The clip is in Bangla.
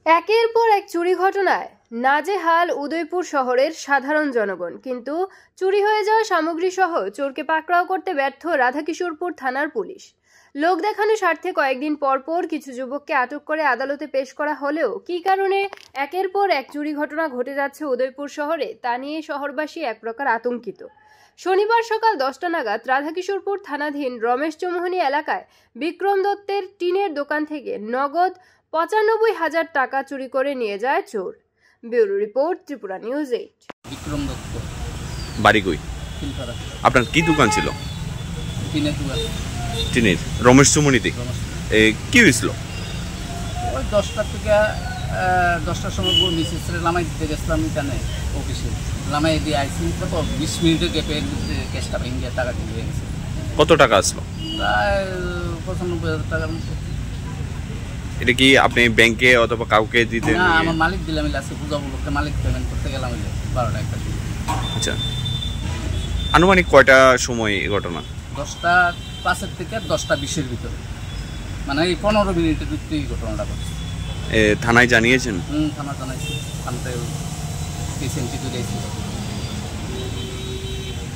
একের পর এক চুরি ঘটনায় নাজেহাল উদয়পুর শহরের সাধারণ জনগণ। কিন্তু চুরি হয়ে যাওয়া সামগ্রী সহ চোরকে পাকড়াও করতে ব্যর্থ রাধাকিশোরপুর থানার পুলিশ। লোক দেখানো স্বার্থে কয়েকদিন পর কিছু যুবককে আটক করে আদালতে পেশ করা হলেও কী কারণে একের পর এক চুরি ঘটনা ঘটে যাচ্ছে উদয়পুর শহরে তা নিয়ে শহরবাসী এক প্রকার আতঙ্কিত। শনিবার সকাল 10টা নাগাদ রাধাকিশোরপুর থানাধীন রমেশ চৌমুহনী এলাকায় বিক্রম দত্তের টিনের দোকান থেকে নগদ ৯৫,০০০ টাকা চুরি করে নিয়ে যায় চোর। Bureau report, Tripura news 8। Bikram Dutta, বাড়ি কই? আপনার কি দোকান ছিল? টিনের দোকান। টিনের রমেশ চৌমুহনীতে কি হয়েছিল? ওই 10টার থেকে 10টার সময় মিসেসরে লামাই দিতে গেছিলাম এখানে অফিসে। লামাই দিয়ে আইসি কত 20 মিনিটের গ্যাপে ক্যাশটা ভেঙে টাকা দিয়ে গেছে। কত টাকা আসলো? প্রায় ৯৫,০০০ টাকার মতো। এটা কি আপনি ব্যাংকে অথবা কাউকে দিতে? না, আমার মালিক দিলাম আছে পূজা উপলক্ষে, মালিক পেমেন্ট করতে গেলাম 12টা 1টা। আচ্ছা, আনুমানিক কয়টা সময় এই ঘটনা? 10টা 5 থেকে 10টা 20-এর ভিতরে, মানে এই 15 মিনিটের ভিতরে এই ঘটনাটা ঘটছে। থানায় জানিয়েছেন? থানা জানাইছি, থানাতে পেশেন্টটি তুলেছি।